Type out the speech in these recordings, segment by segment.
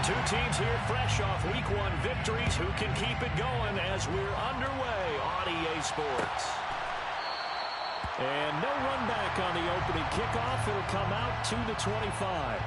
Two teams here fresh off Week 1 victories. Who can keep it going as we're underway on EA Sports? And no run back on the opening kickoff. It'll come out to the 25.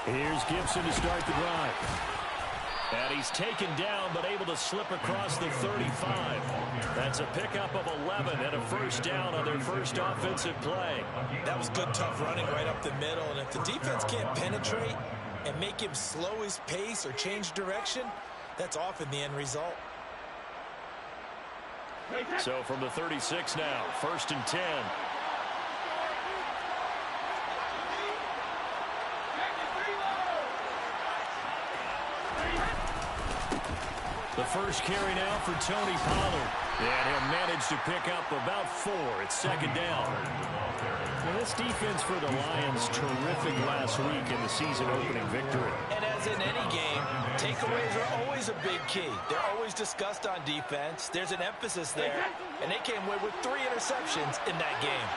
Here's Gibson to start the drive. And he's taken down, but able to slip across the 35. That's a pickup of 11 and a first down on their first offensive play. That was good, tough running right up the middle. And if the defense can't penetrate and make him slow his pace or change direction, that's often the end result. So from the 36 now, 1st and 10. The first carry now for Tony Pollard. And he'll manage to pick up about 4. It's 2nd down. Well, this defense for the Lions, terrific last week in the season-opening victory. And as in any game, takeaways are always a big key. They're always discussed on defense. There's an emphasis there. And they came away with 3 interceptions in that game.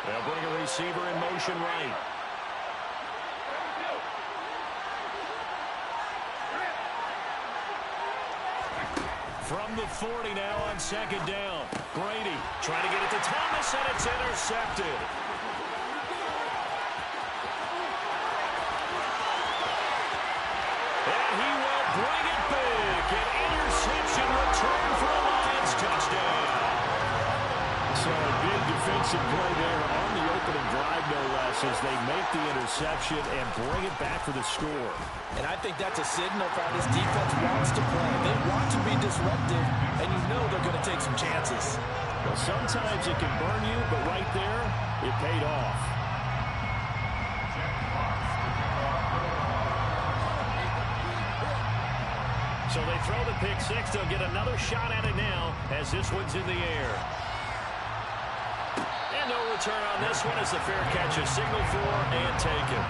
They'll bring a receiver in motion right. From the 40 now on 2nd down. Brady trying to get it to Thomas, and it's intercepted. And he will bring it big. An interception return for a Lions touchdown. So a big defensive play there on the opening drive, no less, as they make the interception and bring it back for the score. And I think that's a signal for how this defense wants to play. They want to be disruptive, and you know they're going to take some chances. Well, sometimes it can burn you, but right there, it paid off. So they throw the pick six. They'll get another shot at it now as this one's in the air. And no return on this one as the fair catch is signaled for and taken.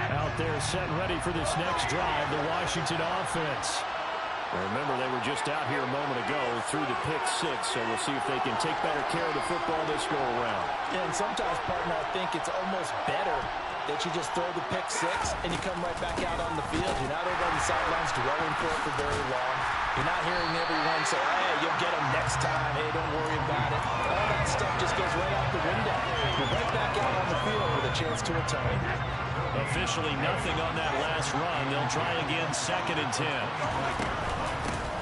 Out there set ready for this next drive, the Washington offense. Remember, they were just out here a moment ago through the pick six, so we'll see if they can take better care of the football this go around. Yeah, and sometimes, partner, I think it's almost better that you just throw the pick six and you come right back out on the field. You're not over on the sidelines dwelling for it for very long. You're not hearing everyone say, hey, you'll get them next time. Hey, don't worry about it. All that stuff just goes right out the window. You're right back out on the field with a chance to atone. Officially nothing on that last run. They'll try again, 2nd and 10.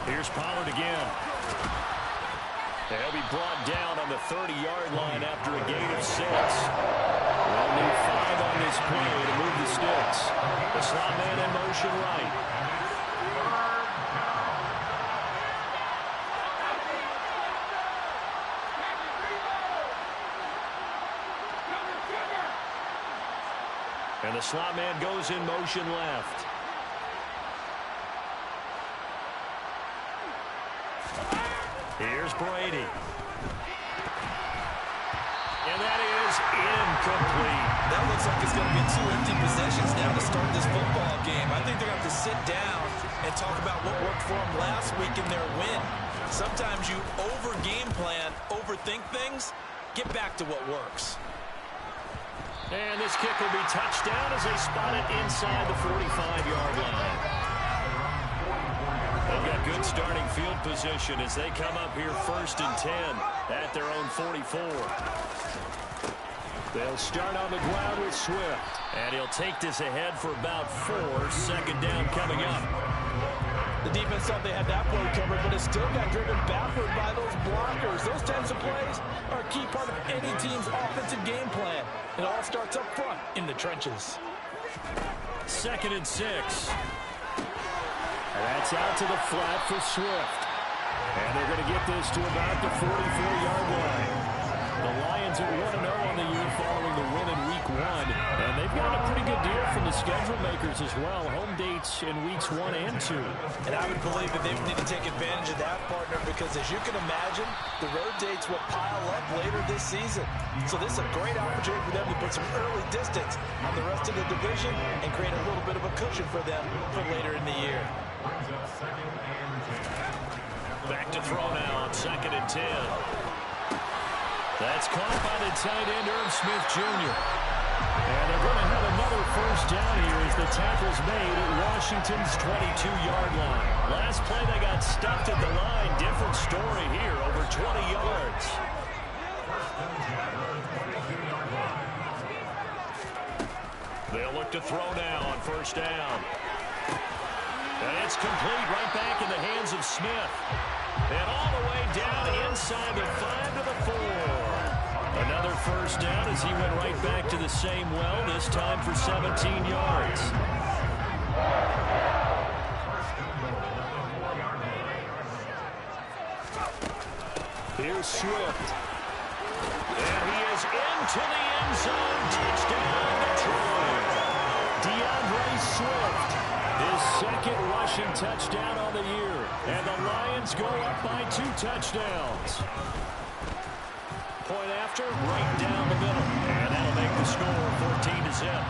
Here's Pollard again. He'll be brought down on the 30-yard line after a gain of 6. They'll need 5 on this play to move the sticks. The slot man in motion right. And the slot man goes in motion left. Here's Brady. And that is incomplete. That looks like it's going to be 2 empty possessions now to start this football game. I think they're going to have to sit down and talk about what worked for them last week in their win. Sometimes you over-game plan, overthink things. Get back to what works. And this kick will be touchdown as they spot it inside the 45-yard line. They've got good starting field position as they come up here 1st and 10 at their own 44. They'll start on the ground with Swift. And he'll take this ahead for about 4. Second down coming up. The defense thought they had that play covered, but it still got driven backward by those blockers. Those types of plays are a key part of any team's offensive game plan. It all starts up front in the trenches. 2nd and 6. And that's out to the flat for Swift. And they're going to get this to about the 44-yard line. The Lions are 1-0 on the year following the win in Week 1. And they've got a pretty good deal from the schedule makers as well. Home dates in Weeks 1 and 2. And I would believe that they would need to take advantage of that, partner, because as you can imagine, the road dates will pile up later this season. So this is a great opportunity for them to put some early distance on the rest of the division and create a little bit of a cushion for them for later in the year. Back to throw now on 2nd and 10. That's caught by the tight end, Irv Smith Jr. And they're going to have another first down here as the tackle's made at Washington's 22-yard line. Last play they got stuffed at the line. Different story here, over 20 yards. They'll look to throw now on first down. And it's complete right back in the hands of Smith. And all the way down inside the 5 to the 4. Another first down as he went right back to the same well, this time for 17 yards. Here's Swift. And he is into the end zone. Touchdown, Detroit. DeAndre Swift. His 2nd rushing touchdown on the year. And the Lions go up by 2 touchdowns. Point after, right down the middle. And that'll make the score 14-0.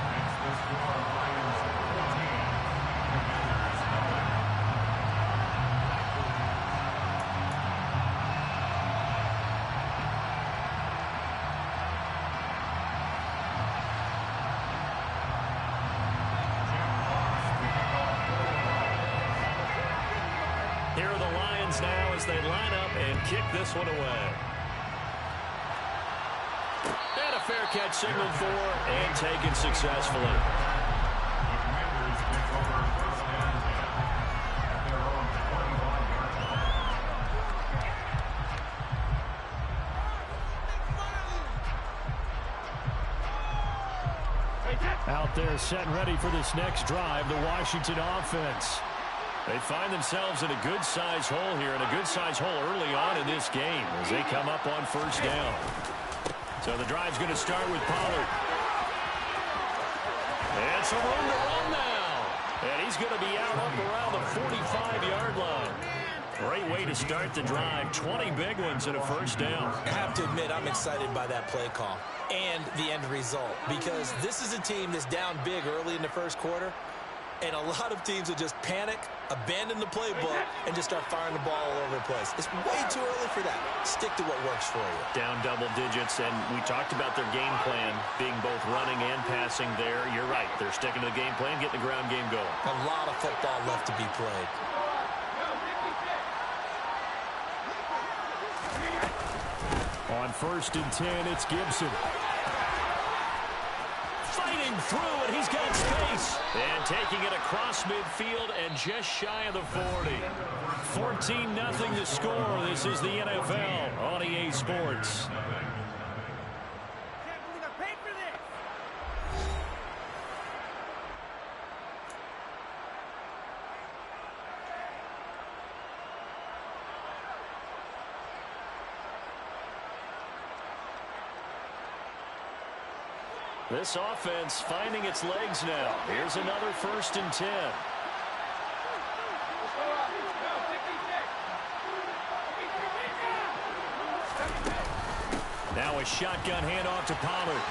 Here are the Lions now as they line up and kick this one away. And a fair catch signaled for and taken successfully. Out there set and ready for this next drive, the Washington offense. They find themselves in a good-sized hole here, and a good-sized hole early on in this game as they come up on first down. So the drive's going to start with Pollard. And some room to run now. And he's going to be out up around the 45-yard line. Great way to start the drive. 20 big ones and a first down. I have to admit, I'm excited by that play call and the end result, because this is a team that's down big early in the first quarter. And a lot of teams will just panic, abandon the playbook, and just start firing the ball all over the place. It's way too early for that. Stick to what works for you. Down double digits, and we talked about their game plan being both running and passing there. You're right. They're sticking to the game plan, getting the ground game going. A lot of football left to be played. On 1st and 10, it's Gibson. Fighting through, and he's got space. And taking it across midfield and just shy of the 40. 14-0 the score. This is the NFL on EA Sports. This offense finding its legs now. Here's another 1st and 10. Now a shotgun handoff to Pollard.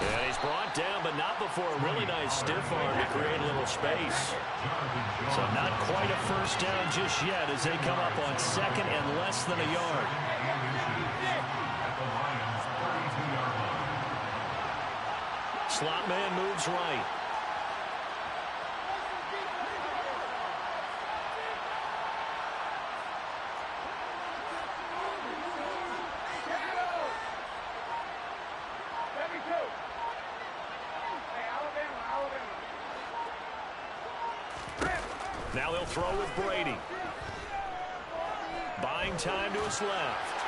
And he's brought down, but not before a really nice stiff arm to create a little space. So not quite a first down just yet as they come up on 2nd and less than a yard. Slot man moves right. Now they'll throw with Brady. Buying time to his left.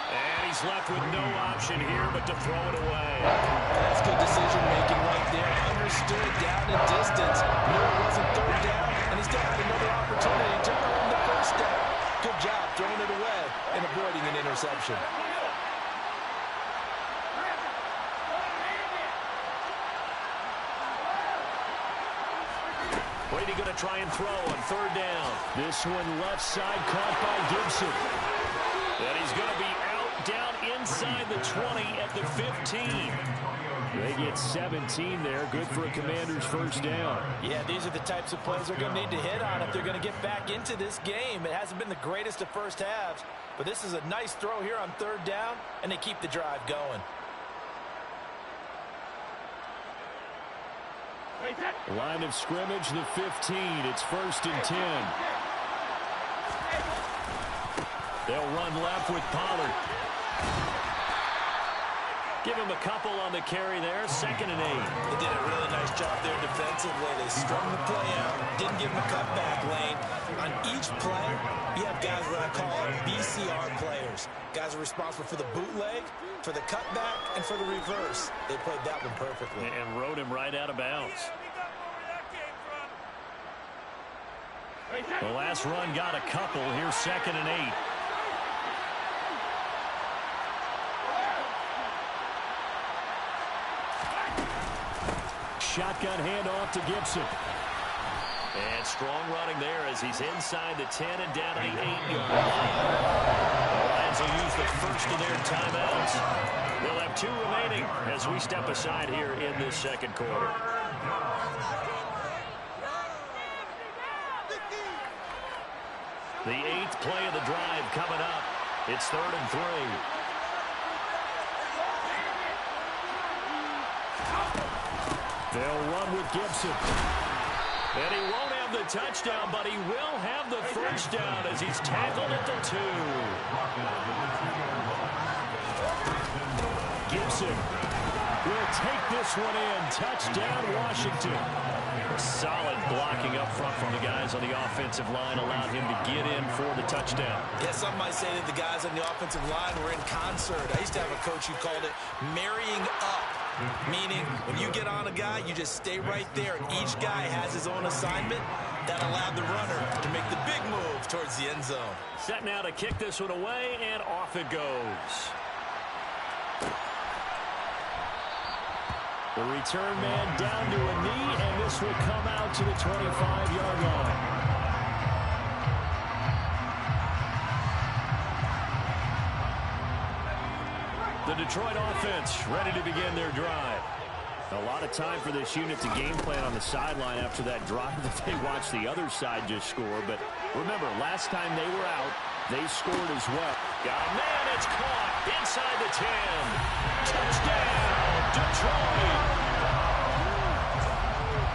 And he's left with no option here but to throw it away. That's good decision-making right there. Understood down and distance. Knew it wasn't third down, and he still had another opportunity to earn the first down. Good job throwing it away and avoiding an interception. Brady going to try and throw on third down. This one left side caught by Gibson. And he's going to be out down inside the 20 at the 15. They get 17 there. Good for a Commander's first down. Yeah, these are the types of plays they're going to need to hit on if they're going to get back into this game. It hasn't been the greatest of first halves, but this is a nice throw here on third down, and they keep the drive going. Line of scrimmage, the 15. It's 1st and 10. They'll run left with Pollard. Give him a couple on the carry there. 2nd and 8. They did a really nice job there defensively. They strung the play out, didn't give him a cutback lane. On each play, you have guys what I call BCR players. Guys are responsible for the bootleg, for the cutback, and for the reverse. They played that one perfectly. And rode him right out of bounds. The last run got a couple. Here's 2nd and 8. Shotgun handoff to Gibson. And strong running there as he's inside the 10 and down to the 8-yard line. The Lions will use the first of their timeouts. They'll have 2 remaining as we step aside here in this second quarter. The 8th play of the drive coming up. It's 3rd and 3. They'll run with Gibson. And he won't have the touchdown, but he will have the first down as he's tackled at the 2. Gibson will take this one in. Touchdown, Washington. Solid blocking up front from the guys on the offensive line allowed him to get in for the touchdown. Yeah, some might say that the guys on the offensive line were in concert. I used to have a coach who called it marrying up, meaning when you get on a guy, you just stay right there. Each guy has his own assignment. That allowed the runner to make the big move towards the end zone. Set now to kick this one away, and off it goes. The return man down to a knee, and this will come out to the 25-yard line. The Detroit offense ready to begin their drive. A lot of time for this unit to game plan on the sideline after that drive that they watched the other side just score. But remember, last time they were out, they scored as well. Got a man, it's caught inside the 10. Touchdown, Detroit.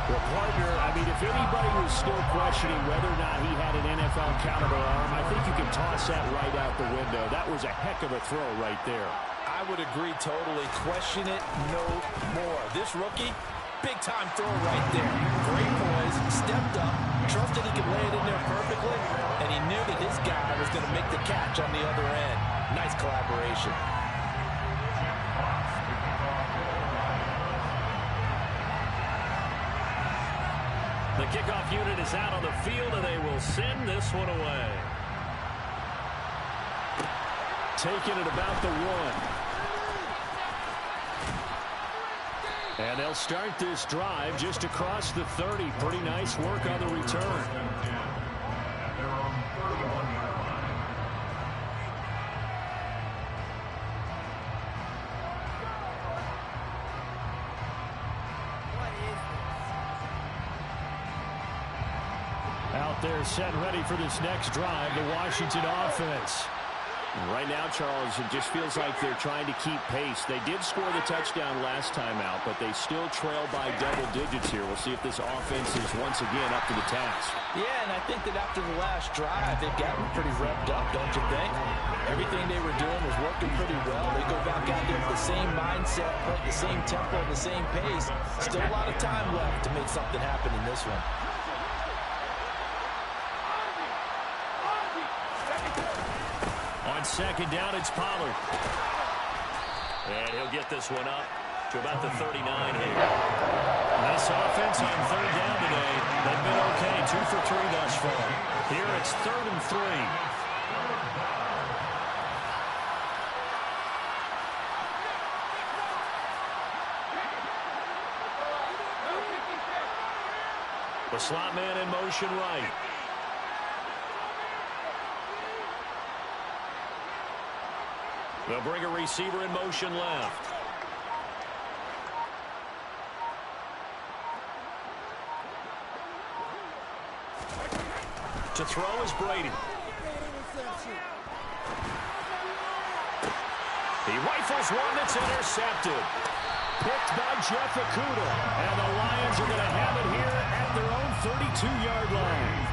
Well, partner, I mean, if anybody was still questioning whether or not he had an NFL caliber arm, I think you can toss that right out the window. That was a heck of a throw right there. I would agree totally. Question it no more. This rookie, big-time throw right there. Great poise, stepped up, trusted he could lay it in there perfectly, and he knew that his guy was going to make the catch on the other end. Nice collaboration. The kickoff unit is out on the field, and they will send this one away. Taking it about the 1. And they'll start this drive just across the 30. Pretty nice work on the return. Out there set and ready for this next drive, the Washington offense. Right now, Charles, it just feels like they're trying to keep pace. They did score the touchdown last time out, but they still trail by double digits here. We'll see if this offense is once again up to the task. Yeah, and I think that after the last drive, they've gotten pretty revved up, don't you think? Everything they were doing was working pretty well. They go back out there with the same mindset, play the same tempo, and the same pace. Still a lot of time left to make something happen in this one. second down, it's Pollard. And he'll get this one up to about the 39 here. This offense on third down today, they've been okay, 2 for 3 thus far. Here it's 3rd and 3. The slot man in motion right. They'll bring a receiver in motion left. To throw is Brady. He rifles one that's intercepted. Picked by Jeff Okudah. And the Lions are going to have it here at their own 32-yard line.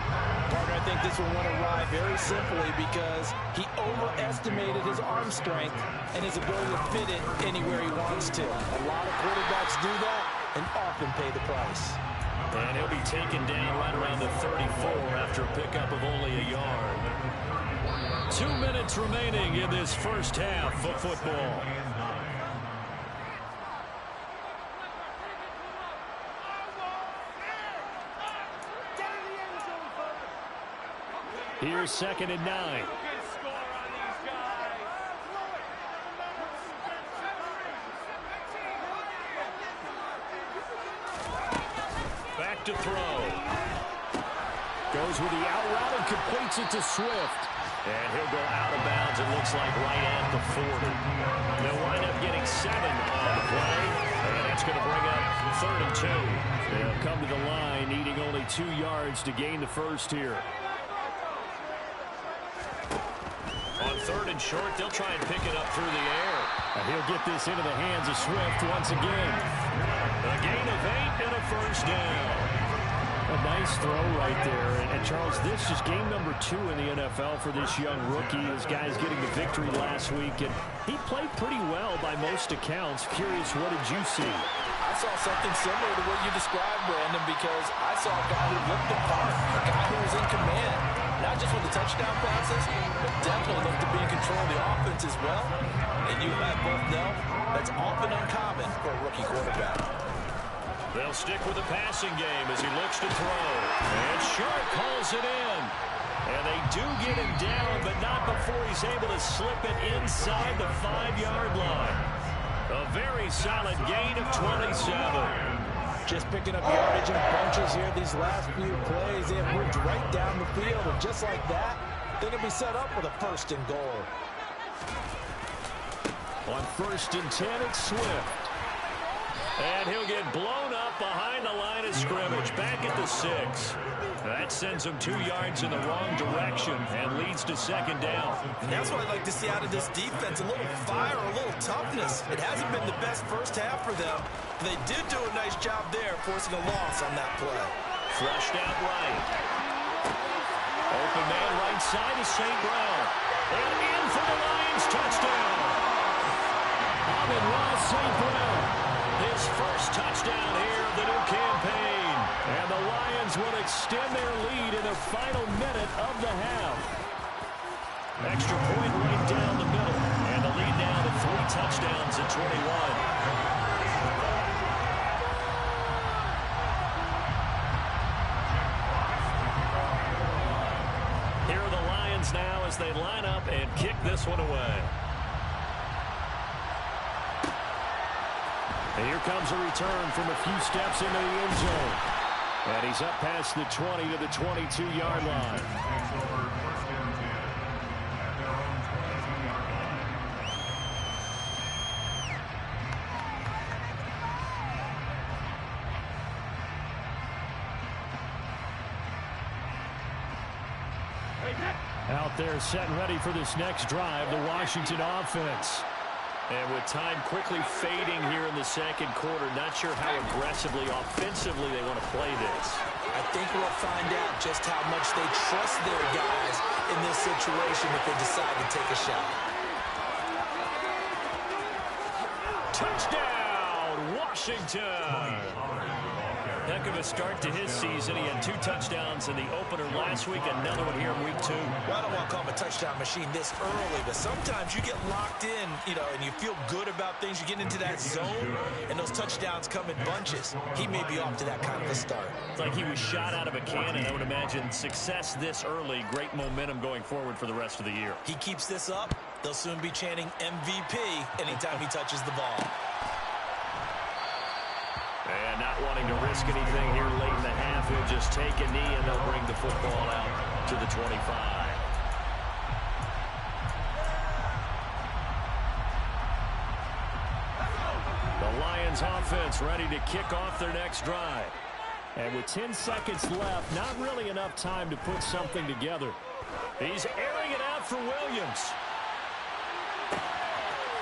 Partner, I think this one went awry very simply because he overestimated his arm strength and his ability to fit it anywhere he wants to. A lot of quarterbacks do that and often pay the price. And he'll be taken down right around the 34 after a pickup of only a yard. 2 minutes remaining in this first half of football. Here's 2nd and 9. Back to throw. Goes with the out route and completes it to Swift. And he'll go out of bounds, it looks like, right at the 40. They'll wind up getting 7 on the play. And that's going to bring up 3rd and 2. They'll come to the line needing only 2 yards to gain the first here. On 3rd and short, they'll try and pick it up through the air. And he'll get this into the hands of Swift once again. A gain of 8 and a first down. A nice throw right there. And Charles, this is game number 2 in the NFL for this young rookie. This guy's getting the victory last week, and he played pretty well by most accounts. Curious, what did you see? I saw something similar to what you described, Brandon, because I saw a guy who looked the part, a guy who was in command. Not just with the touchdown passes, but definitely looked to be in control of the offense as well. And you and I both know that's often uncommon for a rookie quarterback. They'll stick with the passing game as he looks to throw. And Sharp calls it in. And they do get him down, but not before he's able to slip it inside the 5-yard line. A very solid gain of 27. Just picking up yardage in bunches here these last few plays. They have moved right down the field, and just like that, they can be set up with a 1st and goal. On 1st and 10, it's Swift. And he'll get blown up behind the line of scrimmage, back at the 6. That sends him 2 yards in the wrong direction and leads to 2nd down. And that's what I'd like to see out of this defense, a little fire, a little toughness. It hasn't been the best first half for them. They did do a nice job there, forcing a loss on that play. Flushed out right. Open man right side is St. Brown. And in for the Lions, touchdown. Amon-Ra St. Brown. His first touchdown here of the new campaign. And the Lions will extend their lead in the final minute of the half. Extra point right down the middle. And the lead now to 3 touchdowns at 21. Here are the Lions now as they line up and kick this one away. And here comes a return from a few steps into the end zone. And he's up past the 20 to the 22-yard line. Out there set and ready for this next drive, the Washington offense. And with time quickly fading here in the second quarter, not sure how aggressively, offensively they want to play this. I think we'll find out just how much they trust their guys in this situation if they decide to take a shot. Touchdown, Washington! Heck of a start to his season. He had 2 touchdowns in the opener last week, another one here in week 2. Well, I don't want to call him a touchdown machine this early, but sometimes you get locked in, and you feel good about things. You get into that zone, and those touchdowns come in bunches. He may be off to that kind of a start. It's like he was shot out of a cannon. I would imagine success this early, great momentum going forward for the rest of the year. He keeps this up, they'll soon be chanting MVP anytime he touches the ball. And not wanting to risk anything here late in the half, he'll just take a knee and they'll bring the football out to the 25. The Lions offense ready to kick off their next drive. And with 10 seconds left, not really enough time to put something together. He's airing it out for Williams.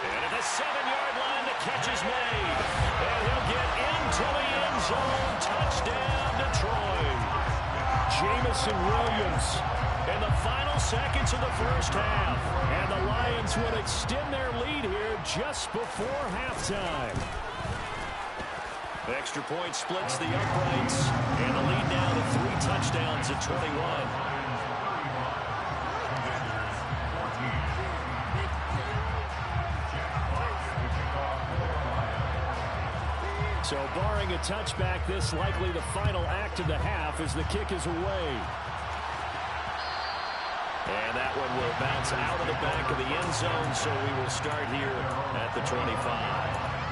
And at the 7-yard line, the catch is made. And he'll get into the end zone. Touchdown, Detroit. Jamison Williams in the final seconds of the first half. And the Lions would extend their lead here just before halftime. The extra point splits the uprights. And the lead now to 3 touchdowns at 21. So barring a touchback, this likely the final act of the half as the kick is away. And that one will bounce out of the back of the end zone, so we will start here at the 25.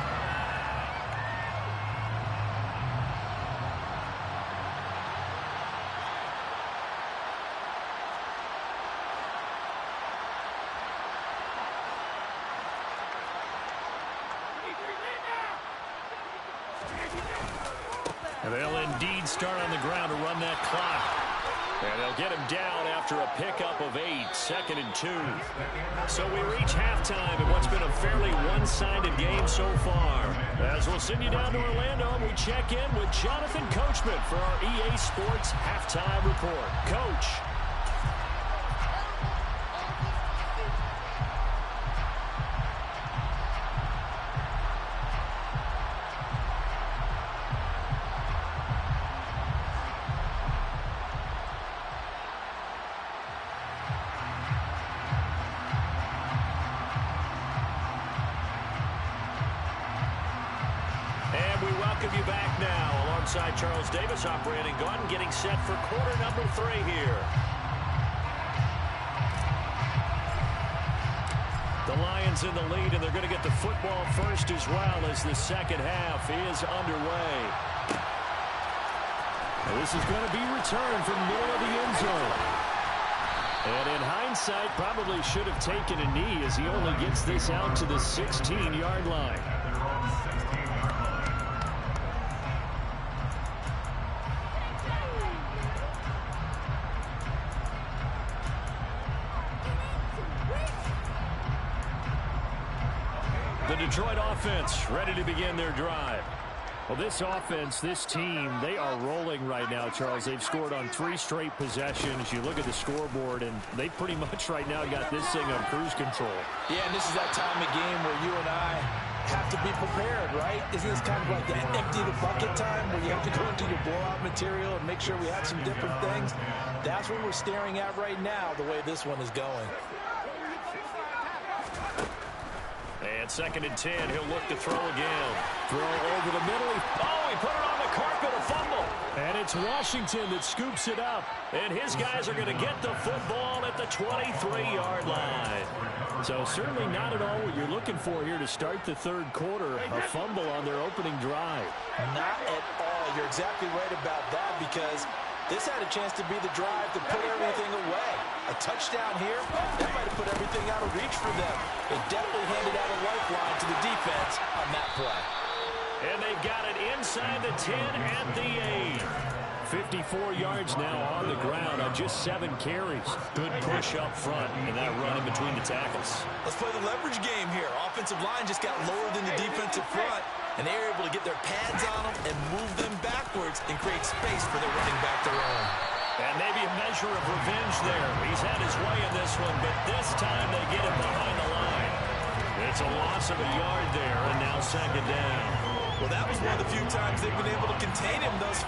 They'll indeed start on the ground to run that clock. And they'll get him down after a pickup of 8, 2nd and 2. So we reach halftime in what's been a fairly one-sided game so far. As we'll send you down to Orlando, we check in with Jonathan Coachman for our EA Sports Halftime Report. Coach. You back now alongside Charles Davis operating gun, getting set for quarter number 3 here. The Lions in the lead, and they're going to get the football first as well as the second half is underway. And this is going to be returned from the middle of the end zone. And in hindsight, probably should have taken a knee as he only gets this out to the 16-yard line. The Detroit offense ready to begin their drive. Well, this offense, this team, they are rolling right now, Charles. They've scored on 3 straight possessions. You look at the scoreboard, and they pretty much right now got this thing on cruise control. Yeah, and this is that time of game where you and I have to be prepared, right? Isn't this kind of like that empty the bucket time where you have to go into your blowout material and make sure we have some different things? That's what we're staring at right now, the way this one is going. And 2nd and 10, he'll look to throw again. Throw over the middle. Oh, he put it on the carpet, a fumble. And it's Washington that scoops it up. And his guys are going to get the football at the 23-yard line. So certainly not at all what you're looking for here to start the third quarter. A fumble on their opening drive. Not at all. You're exactly right about that because this had a chance to be the drive to put everything away. A touchdown here, that might have put everything out of reach for them. It definitely handed out a lifeline to the defense on that play. And they've got it inside the 10 at the 8. 54 yards now on the ground on just 7 carries. Good push up front and that run in between the tackles. Let's play the leverage game here. Offensive line just got lower than the defensive front, and they were able to get their pads on them and move them backwards and create space for their running back to run. And maybe a measure of revenge there. He's had his way in this one, but this time they get him behind the line. It's a loss of a yard there, and now 2nd down. Well, that was one of the few times they've been able to contain him thus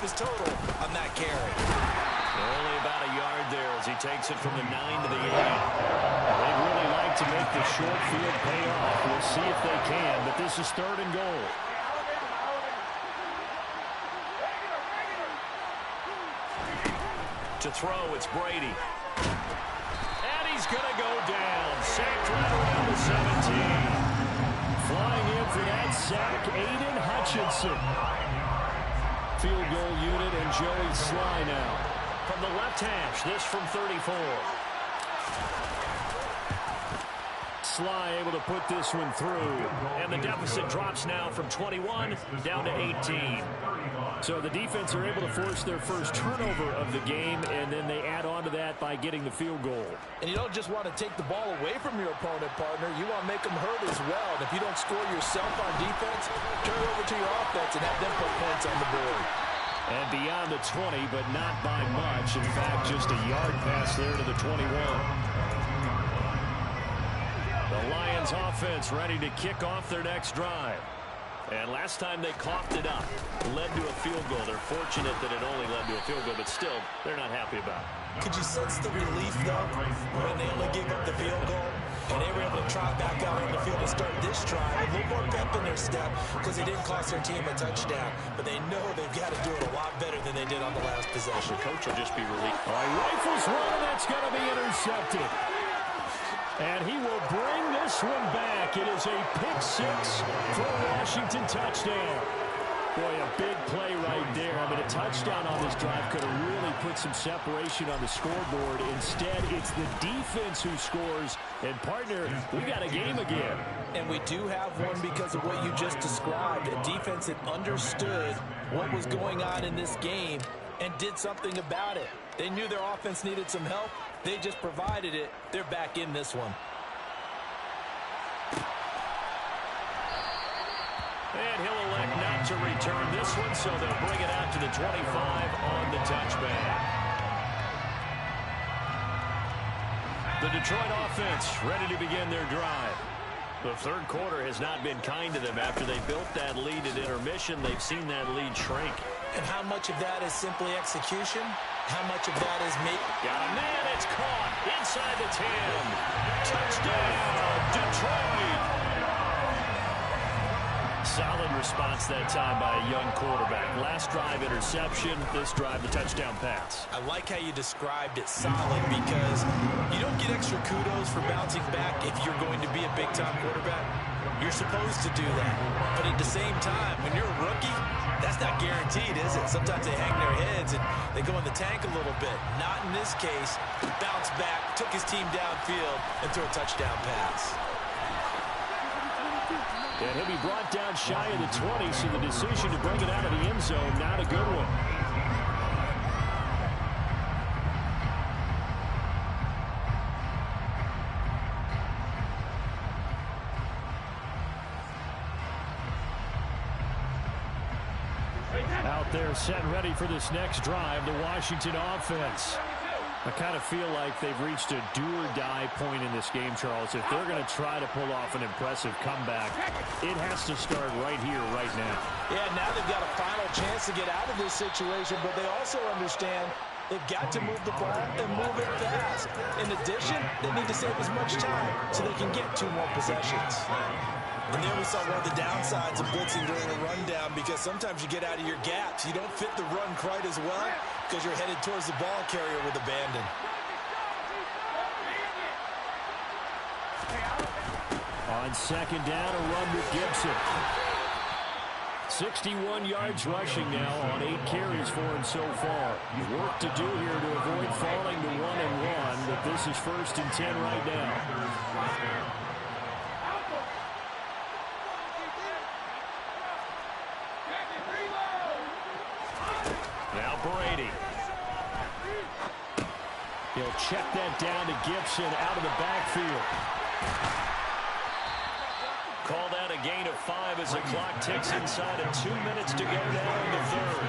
his total on that carry. Only about a yard there as he takes it from the 9 to the 8. They'd really like to make the short field pay off. We'll see if they can, but this is 3rd and goal. To throw, it's Brady. And he's going to go down. Sacked right around the 17. Flying in for that sack, Aiden Hutchinson. Field goal unit and Joey Sly now. From the left hash, this from 34. Sly able to put this one through. And the deficit drops now from 21 down to 18. So the defense are able to force their first turnover of the game, and then they add on to that by getting the field goal. And you don't just want to take the ball away from your opponent, partner. You want to make them hurt as well. And if you don't score yourself on defense, turn it over to your offense and have them put points on the board. And beyond the 20, but not by much. In fact, just a yard pass there to the 21. The Lions offense ready to kick off their next drive. And last time they coughed it up, led to a field goal. They're fortunate that it only led to a field goal, but still, they're not happy about it. Could you sense the relief, though, when they only gave up the field goal? And they were able to trot back out on the field and start this drive. A little more pep in their step because they didn't cost their team a touchdown. But they know they've got to do it a lot better than they did on the last possession. The coach will just be relieved. All right, rifles one, that's going to be intercepted. And he will bring this one back. It is a pick 6 for a Washington touchdown. Boy, a big play right there. I mean, a touchdown on this drive could have really put some separation on the scoreboard. Instead, it's the defense who scores. And, partner, we got a game again. And we do have one because of what you just described. A defense that understood what was going on in this game and did something about it. They knew their offense needed some help. They just provided it. They're back in this one. And he'll elect not to return this one, so they'll bring it out to the 25 on the touchback. The Detroit offense ready to begin their drive. The third quarter has not been kind to them. After they built that lead at intermission, they've seen that lead shrink. And how much of that is simply execution? How much of that is me? Got a man, it's caught inside the 10. Touchdown, Detroit. Solid response that time by a young quarterback. Last drive, interception. This drive, the touchdown pass. I like how you described it, solid, because you don't get extra kudos for bouncing back if you're going to be a big-time quarterback. You're supposed to do that. But at the same time, when you're a rookie, that's not guaranteed, is it? Sometimes they hang their heads and they go in the tank a little bit. Not in this case. Bounced back, took his team downfield, and threw a touchdown pass. And he'll be brought down shy of the 20, so the decision to bring it out of the end zone, not a good one. Out there set and ready for this next drive, the Washington offense. I kind of feel like they've reached a do-or-die point in this game, Charles. If they're going to try to pull off an impressive comeback, it has to start right here, right now. Yeah, now they've got a final chance to get out of this situation, but they also understand they've got to move the ball and move it fast. In addition, they need to save as much time so they can get 2 more possessions. And then we saw one of the downsides of blitzing during a rundown, because sometimes you get out of your gaps. You don't fit the run quite as well because you're headed towards the ball carrier with abandon. On second down, a run with Gibson. 61 yards rushing now on 8 carries for him so far. Work to do here to avoid falling to 1-1, but this is 1st and 10 right now. Now Brady. He'll check that down to Gibson out of the backfield. Call that a gain of 5 as the clock ticks inside of 2 minutes to go now in the third.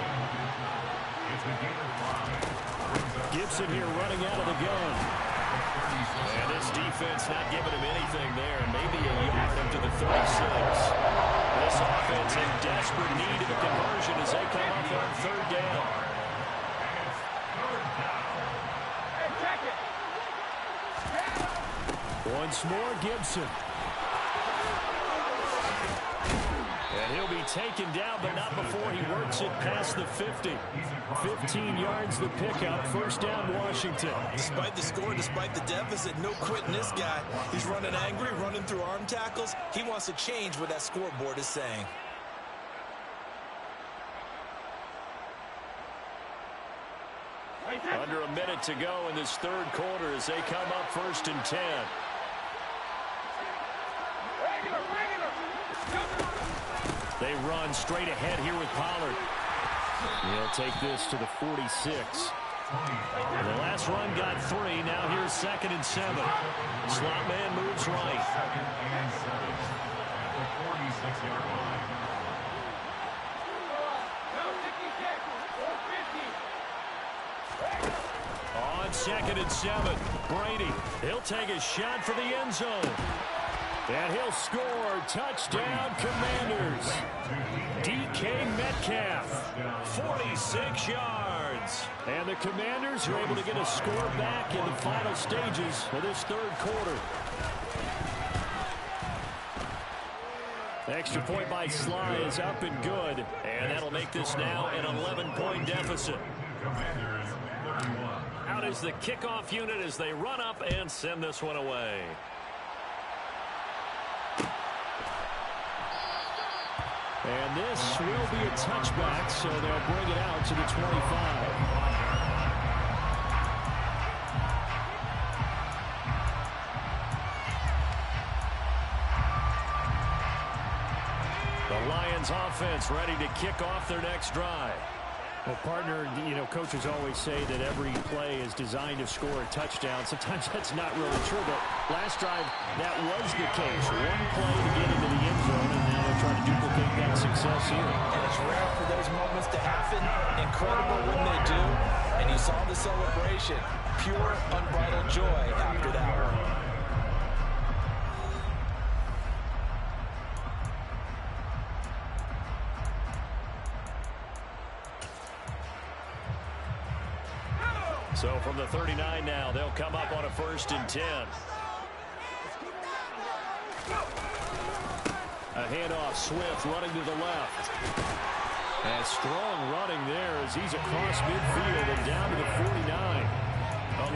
Gibson here running out of the gun. And this defense not giving him anything there. Maybe a yard up to the 36. This offense Giants in desperate need of a conversion as they come up on third down. Once more, Gibson. And he'll be taken down, but not before he works it past the 50. 15 yards the pickup. First down, Washington. Despite the score, despite the deficit, no quitting this guy. He's running angry, running through arm tackles. He wants to change what that scoreboard is saying. Under a minute to go in this third quarter as they come up first and 10. They run straight ahead here with Pollard. He'll take this to the 46. The last run got 3. Now here's 2nd and 7. Slot man moves right. On 2nd and 7, Brady. He'll take a shot for the end zone. And he'll score. Touchdown, Commanders. DK Metcalf, 46 yards. And the Commanders are able to get a score back in the final stages of this third quarter. Extra point by Sly is up and good. And that'll make this now an 11-point deficit. Out is the kickoff unit as they run up and send this one away. And this will be a touchback, so they'll bring it out to the 25. The Lions offense ready to kick off their next drive. Well, partner, coaches always say that every play is designed to score a touchdown. Sometimes that's not really true, but last drive, that was the case. One play to get into the end zone, and now they're trying to duplicate that success here. And it's rare for those moments to happen. Incredible when they do. And you saw the celebration. Pure, unbridled joy after that one. So from the 39 now, they'll come up on a 1st and 10. A handoff, Swift running to the left. And strong running there as he's across midfield and down to the 49.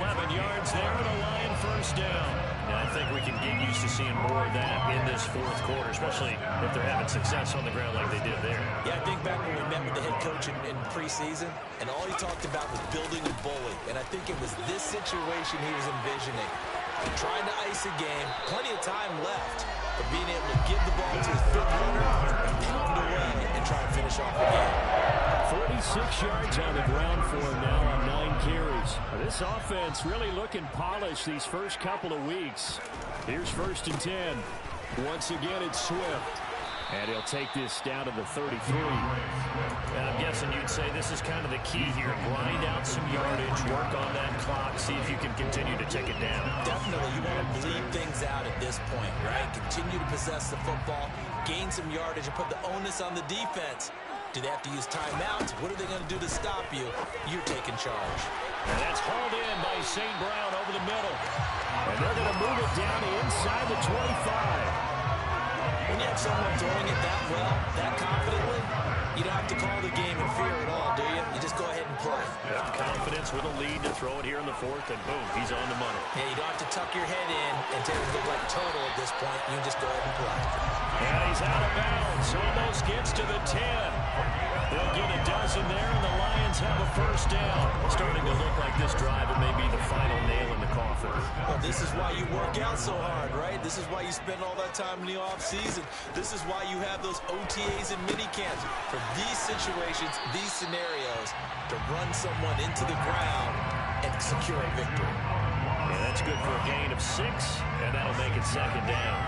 11 yards there and a Lion first down. And I think we can get used to seeing more of that in this fourth quarter, especially if they're having success on the ground like they did there. Yeah, I think back when we met with the head coach in preseason, and all he talked about was building a bully. And I think it was this situation he was envisioning. Trying to ice a game, plenty of time left, but being able to give the ball to his big runner, pound away, and try and finish off the game. 46 yards on the ground for him now on 9 carries. This offense really looking polished these first couple of weeks. Here's 1st and 10. Once again, it's Swift. And he'll take this down to the 33. And I'm guessing you'd say this is kind of the key here. Grind out some yardage, work on that clock, see if you can continue to take it down. Definitely, you want to bleed things out at this point, right? Continue to possess the football, gain some yardage, and put the onus on the defense. Do they have to use timeouts? What are they going to do to stop you? You're taking charge. And that's hauled in by St. Brown over the middle. And they're going to move it down inside the 25. When you have someone throwing it that well, that confidently, you don't have to call the game in fear at all, do you? You just go ahead and play. Have confidence with a lead to throw it here in the fourth, and boom, he's on the money. Yeah, you don't have to tuck your head in and take it look like total at this point. You can just go ahead and play. And he's out of bounds. Almost gets to the 10. They'll get a dozen there, and the Lions have a first down. Starting to look like this drive, it may be the final nail in the coffin. Well, this is why you work out so hard, right? This is why you spend all that time in the offseason. This is why you have those OTAs and minicamps. For these situations, these scenarios, to run someone into the ground and secure a victory. Yeah, that's good for a gain of 6, and that'll make it 2nd down.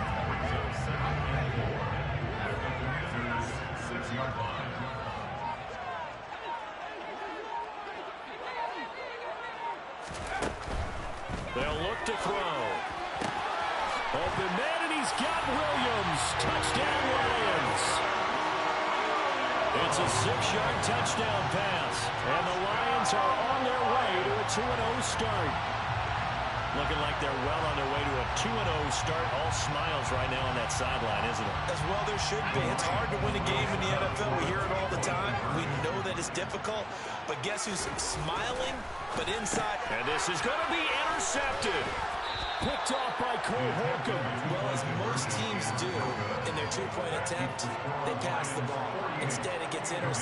They'll look to throw. Open man, and he's got Williams. Touchdown, Lions. It's a 6-yard touchdown pass. And the Lions are on their way to a 2-0 start. Looking like they're well on their way to a 2-0 start. All smiles right now on that sideline, isn't it? As well there should be. It's hard to win a game in the NFL. We hear it all the time. We know that it's difficult. But guess who's smiling? But inside. And this is going to be intercepted. Picked off by Cole Holcomb. Well, as most teams do in their two-point attempt, they pass the ball. Instead, it gets intercepted.